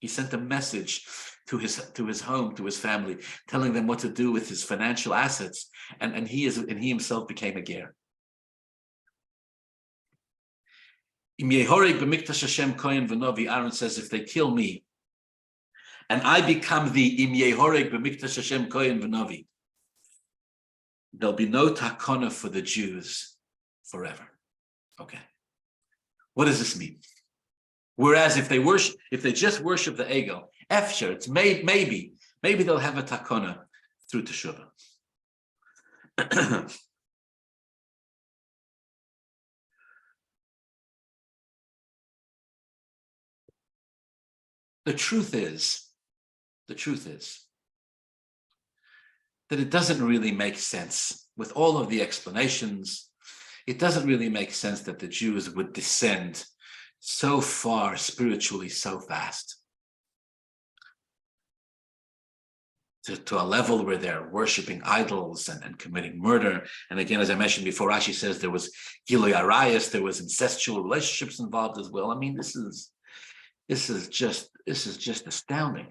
[SPEAKER 1] He sent a message to his home, to his family, telling them what to do with his financial assets, and he himself became a ger. Aaron says, if they kill me, and I become the Im Yehoreg b'mikdash Hashem kohen v'novi, there'll be no takana for the Jews forever. Okay. What does this mean? Whereas if they just worship the Egel, efsher, it's maybe they'll have a takana through teshuvah. The truth is that it doesn't really make sense with all of the explanations. It doesn't really make sense that the Jews would descend so far spiritually so fast to a level where they're worshiping idols and committing murder. And again, as I mentioned before, Rashi says there was Gilui Arayos, there was incestual relationships involved as well. I mean, this is just astounding.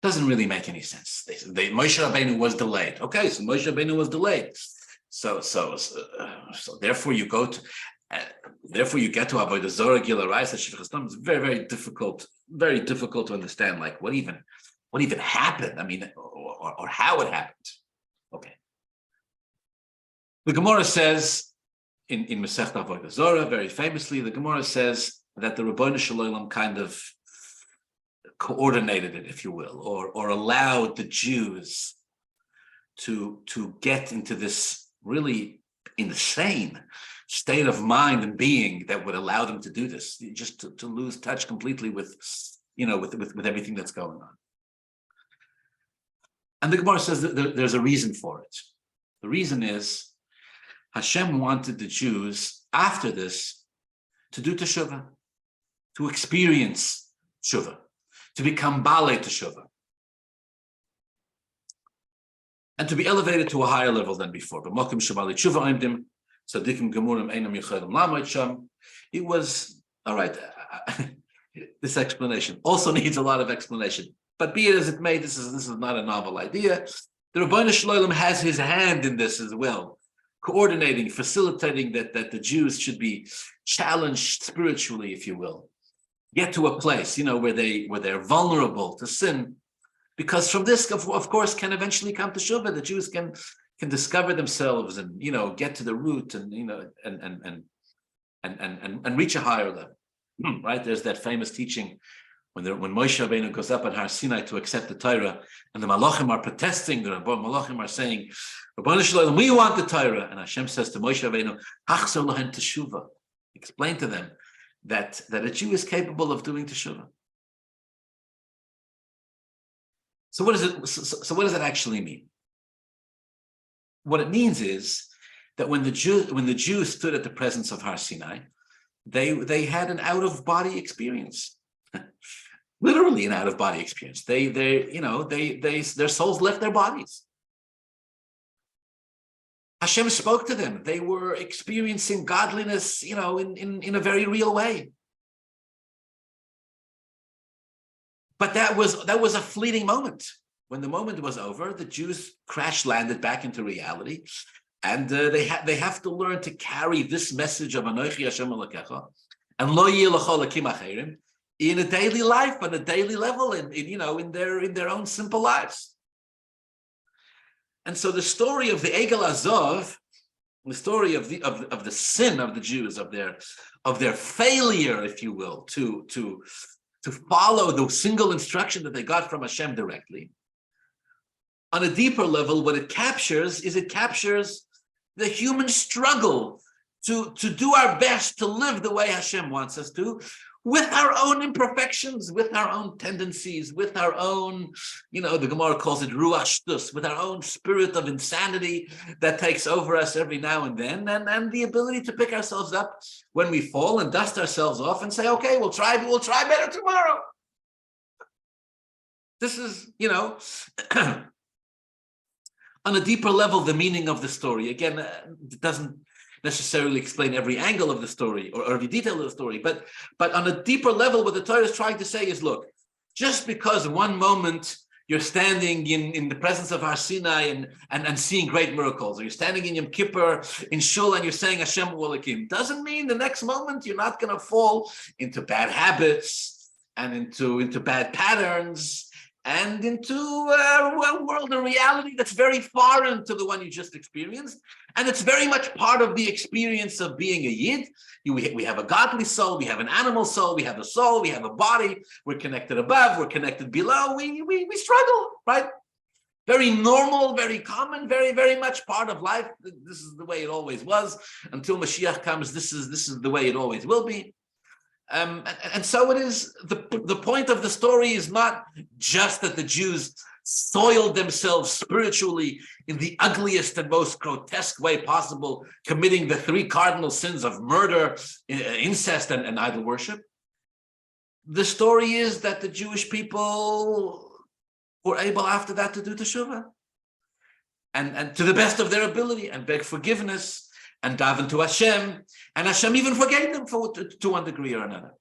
[SPEAKER 1] Doesn't really make any sense. Moshe Rabbeinu was delayed. Okay, so Moshe Rabbeinu was delayed. So therefore you go to, therefore you get to Avoda Zara, Gila Rice, it's very difficult to understand. Like what even happened? I mean, or how it happened. Okay. The Gemara says in Masechta Avoda Zara, very famously, the Gemara says that the Rabbanu Shalom kind of coordinated it, if you will, or allowed the Jews to get into this really insane state of mind and being that would allow them to do this, just to lose touch completely with everything that's going on. And the Gemara says that there's a reason for it. The reason is Hashem wanted the Jews after this to do teshuvah, to experience teshuvah, to become balei teshuvah, and to be elevated to a higher level than before. But mokim shebalei teshuvah oimdim, tzadikim gemurim einam yichayim lamoid sham. It was all right. This explanation also needs a lot of explanation. But be it as it may, this is not a novel idea. The Rabbanu Shalom has his hand in this as well, coordinating, facilitating that the Jews should be challenged spiritually, if you will. Get to a place, where they're vulnerable to sin, because from this, of course, can eventually come to teshuvah. The Jews can discover themselves and get to the root and and reach a higher level. Right? There's that famous teaching when Moshe Rabbeinu goes up on Har Sinai to accept the Torah, and the Malachim are protesting. The Malachim are saying, "Rabbanu Shalom, we want the Torah," and Hashem says to Moshe Rabbeinu, "Achzor lahem teshuvah." Explain to them that a Jew is capable of doing teshuvah. So what does it actually mean? What it means is that when the Jews stood at the presence of Har Sinai, they had an out-of-body experience, literally an out-of-body experience. Their souls left their bodies. Hashem spoke to them. They were experiencing godliness, in a very real way. But that was a fleeting moment. When the moment was over, the Jews crash landed back into reality, and they have to learn to carry this message of Anochi Hashem Elokecha and Lo Yeh L'Chol Elokim Acherim in a daily life, on a daily level, in their own simple lives. And so the story of the Egel Azov, the story of the sin of the Jews, of their failure, if you will, to follow the single instruction that they got from Hashem directly. On a deeper level, what it captures the human struggle to do our best to live the way Hashem wants us to, with our own imperfections, with our own tendencies, with our own, the Gemara calls it ruach shtus, with our own spirit of insanity that takes over us every now and then, and the ability to pick ourselves up when we fall and dust ourselves off and say, okay, we'll try better tomorrow. This is, on a deeper level, the meaning of the story. Again, it doesn't necessarily explain every angle of the story or every detail of the story, but on a deeper level, what the Torah is trying to say is, look, just because one moment you're standing in the presence of Har Sinai and seeing great miracles, or you're standing in Yom Kippur in Shul and you're saying Hashem Ulakim, doesn't mean the next moment you're not going to fall into bad habits and into bad patterns and into a world, a reality that's very foreign to the one you just experienced. And it's very much part of the experience of being a Yid. We have a godly soul, we have an animal soul, we have a soul, we have a body, we're connected above, we're connected below, we struggle, right? Very normal, very common, very, very much part of life. This is the way it always was. Until Mashiach comes, this is the way it always will be. And so it is, the point of the story is not just that the Jews soiled themselves spiritually in the ugliest and most grotesque way possible, committing the 3 cardinal sins of murder, incest, and idol worship. The story is that the Jewish people were able after that to do teshuvah, and to the best of their ability, and beg forgiveness, and daven to Hashem, and Hashem even forgave them to one degree or another.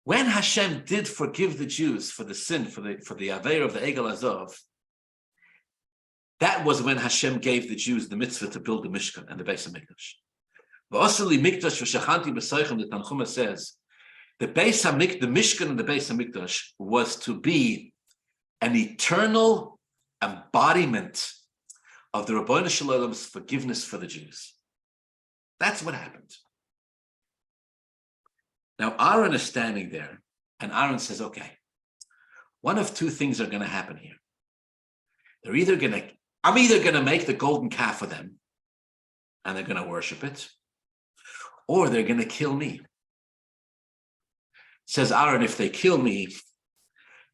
[SPEAKER 1] When Hashem did forgive the Jews for the sin, for the Aveir of the Egel Azov, that was when Hashem gave the Jews the mitzvah to build the Mishkan and the Beis HaMikdash. V'oseli Mikdash v'shachanti b'soichem, the Tanchuma says, the Mishkan and the Beis HaMikdash was to be an eternal embodiment of the Rabbeinu Shalom's forgiveness for the Jews. That's what happened. Now, Aaron is standing there, and Aaron says, okay, one of 2 things are going to happen here. I'm either going to make the golden calf for them, and they're going to worship it, or they're going to kill me. Says Aaron, if they kill me,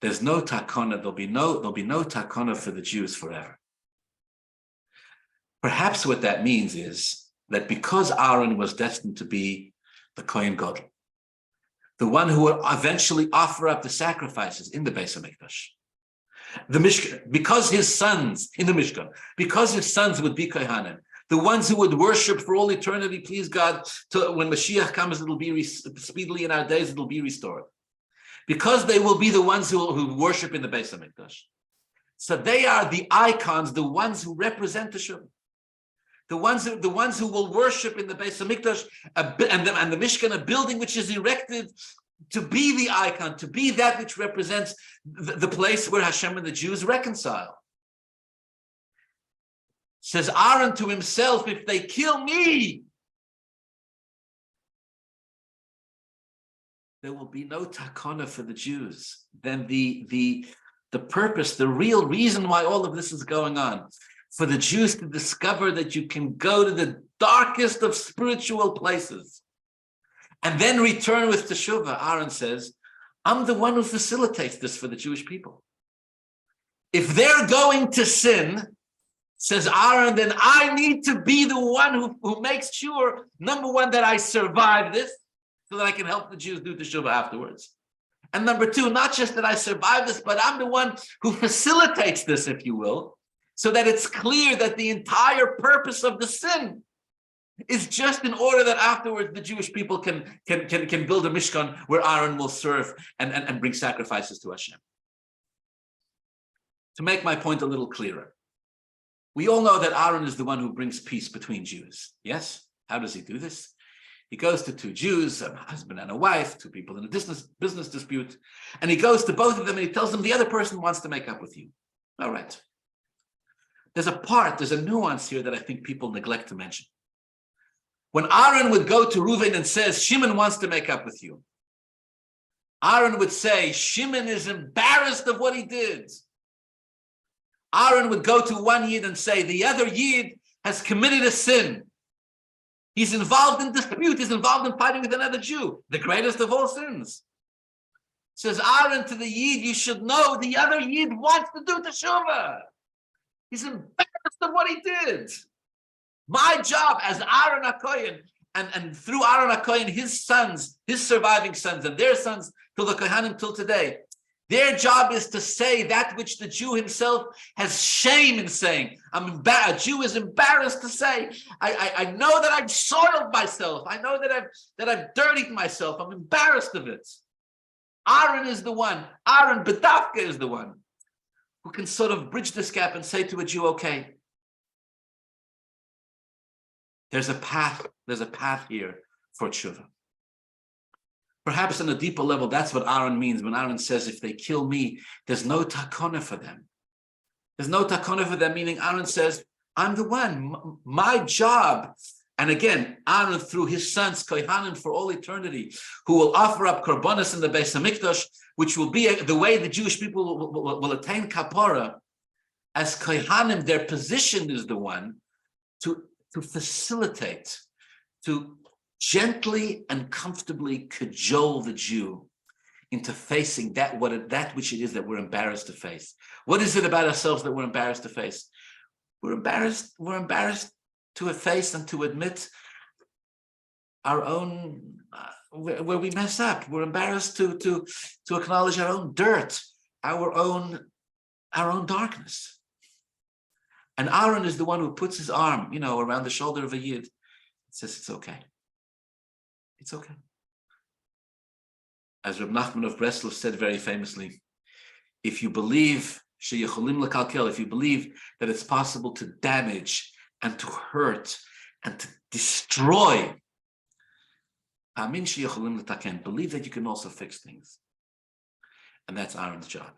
[SPEAKER 1] there's no takana, there'll be no takana for the Jews forever. Perhaps what that means is that because Aaron was destined to be the Kohen Gadol, the one who will eventually offer up the sacrifices in the Beis HaMikdash, the Mishkan, because his sons in the Mishkan, because his sons would be Kohanim, the ones who would worship for all eternity, please God, till when Mashiach comes, it'll be speedily in our days, it'll be restored. Because they will be the ones who worship in the Beis HaMikdash. So they are the icons, the ones who represent the Teshuvah. The ones who will worship in the Beis HaMikdash and the Mishkan, a building which is erected to be the icon, to be that which represents the place where Hashem and the Jews reconcile. Says Aaron to himself, if they kill me, there will be no takana for the Jews. Then the purpose, the real reason why all of this is going on, for the Jews to discover that you can go to the darkest of spiritual places and then return with teshuvah, Aaron says, I'm the one who facilitates this for the Jewish people. If they're going to sin, says Aaron, then I need to be the one who makes sure, number one, that I survive this so that I can help the Jews do teshuvah afterwards. And number 2, not just that I survive this, but I'm the one who facilitates this, if you will, so that it's clear that the entire purpose of the sin is just in order that afterwards the Jewish people can build a Mishkan where Aaron will serve and bring sacrifices to Hashem. To make my point a little clearer, we all know that Aaron is the one who brings peace between Jews. Yes? How does he do this? He goes to 2 Jews, a husband and a wife, 2 people in a business dispute, and he goes to both of them and he tells them the other person wants to make up with you. All right. There's a nuance here that I think people neglect to mention. When Aaron would go to Reuven and says, Shimon wants to make up with you, Aaron would say, Shimon is embarrassed of what he did. Aaron would go to one Yid and say, the other Yid has committed a sin. He's involved in dispute. He's involved in fighting with another Jew, the greatest of all sins. Says Aaron to the Yid, you should know the other Yid wants to do teshuvah. He's embarrassed of what he did. My job as Aaron HaKohen, and through Aaron HaKohen, his sons, his surviving sons, and their sons till the Kohanim till today, their job is to say that which the Jew himself has shame in saying. A Jew is embarrassed to say, I know that I've soiled myself. I know that I've dirtied myself. I'm embarrassed of it. Aaron is the one, Aaron Bedavka is the one who can sort of bridge this gap and say to a Jew, okay, there's a path here for tshuva. Perhaps on a deeper level, that's what Aaron means when Aaron says, if they kill me, there's no takona for them. There's no takona for them, meaning Aaron says, I'm the one, my job. And again, Aaron, through his sons, Kohanim, for all eternity, who will offer up korbanos in the Beis HaMikdash, which will be the way the Jewish people will attain kapara. As Kohanim, their position is the one to facilitate, to gently and comfortably cajole the Jew into facing that which it is that we're embarrassed to face. What is it about ourselves that we're embarrassed to face? We're embarrassed to face and to admit our own where we mess up. We're embarrassed to acknowledge our own dirt, our own darkness. And Aaron is the one who puts his arm, around the shoulder of a Yid and says, it's okay. It's okay. As Reb Nachman of Breslov said very famously, if you believe if you believe that it's possible to damage and to hurt and to destroy, believe that you can also fix things. And that's Aaron's job.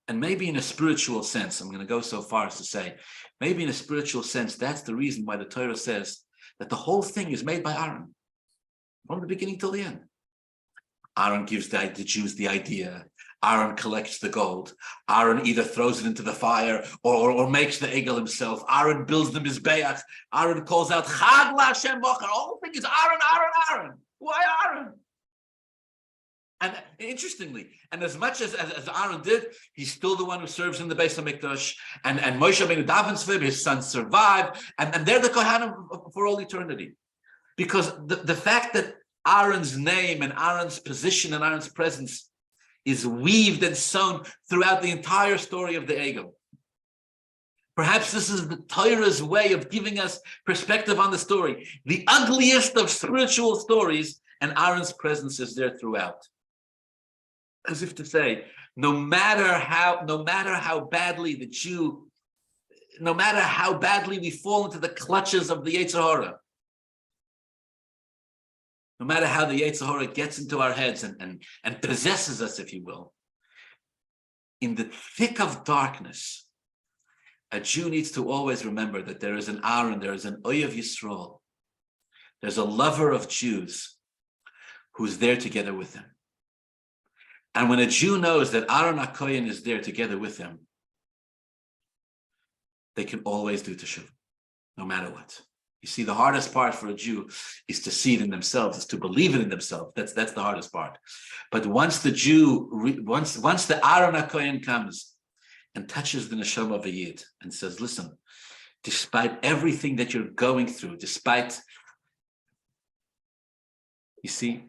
[SPEAKER 1] And maybe in a spiritual sense, I'm going to go so far as to say, maybe in a spiritual sense, that's the reason why the Torah says that the whole thing is made by Aaron, from the beginning till the end. Aaron gives the Jews the idea. Aaron collects the gold. Aaron either throws it into the fire or makes the egel himself. Aaron builds the mizbeach. Aaron calls out, Chag LaHashem Bachar. The whole thing is Aaron. Why Aaron? And interestingly, and as much as Aaron did, he's still the one who serves in the Beis HaMikdash. And Moshe Rabbeinu davens for him, his sons survive, and they're the Kohanim for all eternity. Because the fact that Aaron's name and Aaron's position and Aaron's presence is weaved and sewn throughout the entire story of the Egel. Perhaps this is the Torah's way of giving us perspective on the story. The ugliest of spiritual stories, and Aaron's presence is there throughout. As if to say, no matter how badly the Jew, no matter how badly we fall into the clutches of the Yetzer Hara, no matter how the Yetzer Hara gets into our heads and possesses us, if you will, in the thick of darkness, a Jew needs to always remember that there is an Aaron, there is an Oyev Yisrael, there's a lover of Jews who's there together with him. And when a Jew knows that Aaron HaKohen is there together with him, they can always do teshuvah, no matter what. You see, the hardest part for a Jew is to see it in themselves, is to believe it in themselves. That's the hardest part. But once the Jew, once the Aaron HaKohen comes and touches the neshama of a Yid and says, listen, despite everything that you're going through, you see,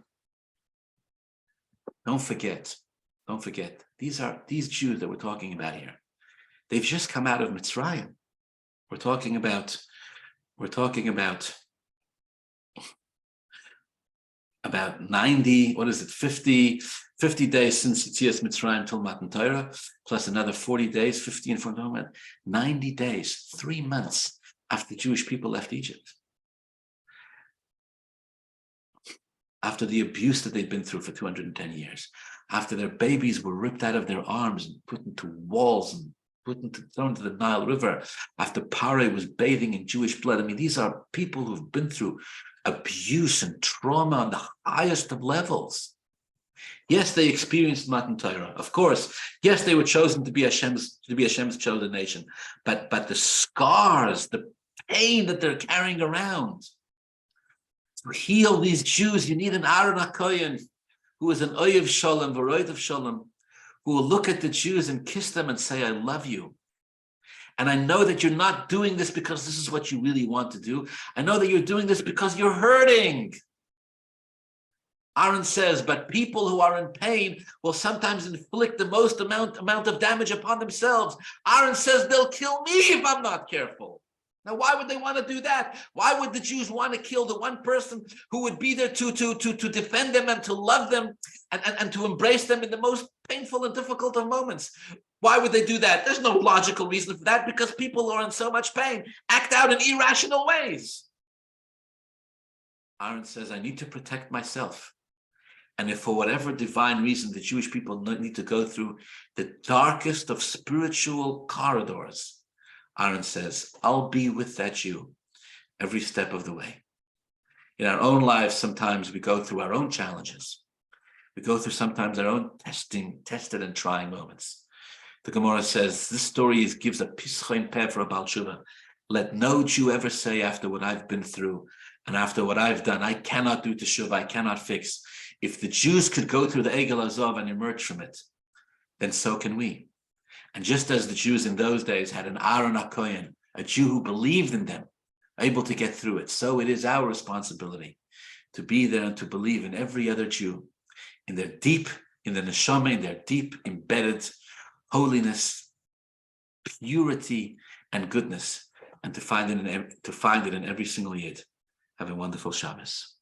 [SPEAKER 1] don't forget, these Jews that we're talking about here, they've just come out of Mitzrayim. We're talking about 90, 50 days since Yetzias Mitzrayim till Matan Torah, plus another 40 days, 50 and 40, 90 days, 3 months after the Jewish people left Egypt. After the abuse that they'd been through for 210 years, after their babies were ripped out of their arms and put into walls and thrown into the Nile River after Pare was bathing in Jewish blood. I mean, these are people who've been through abuse and trauma on the highest of levels. Yes, they experienced Matan Torah, of course. Yes, they were chosen to be Hashem's chosen nation. But the scars, the pain that they're carrying around, to heal these Jews, you need an Aaron HaKoyen who is an Oyev Shalom, V'roid of Shalom, who will look at the Jews and kiss them and say, I love you. And I know that you're not doing this because this is what you really want to do. I know that you're doing this because you're hurting. Aaron says, but people who are in pain will sometimes inflict the most amount of damage upon themselves. Aaron says, they'll kill me if I'm not careful. Now, why would they want to do that? Why would the Jews want to kill the one person who would be there to defend them and to love them and to embrace them in the most painful and difficult of moments? Why would they do that? There's no logical reason for that, because people who are in so much pain act out in irrational ways. Aaron says, I need to protect myself. And if for whatever divine reason the Jewish people need to go through the darkest of spiritual corridors, Aaron says, I'll be with that Jew every step of the way. In our own lives, sometimes we go through our own challenges. We go through sometimes our own tested and trying moments. The Gemara says, this story gives a pischoin peh for a Baal Tshuva. Let no Jew ever say, after what I've been through and after what I've done, I cannot do teshuva, I cannot fix. If the Jews could go through the Egel Azov and emerge from it, then so can we. And just as the Jews in those days had an Aaron HaKoyen, a Jew who believed in them, able to get through it, so it is our responsibility to be there and to believe in every other Jew, in their neshama, in their deep embedded holiness, purity, and goodness, and to find it in every single yid. Have a wonderful Shabbos.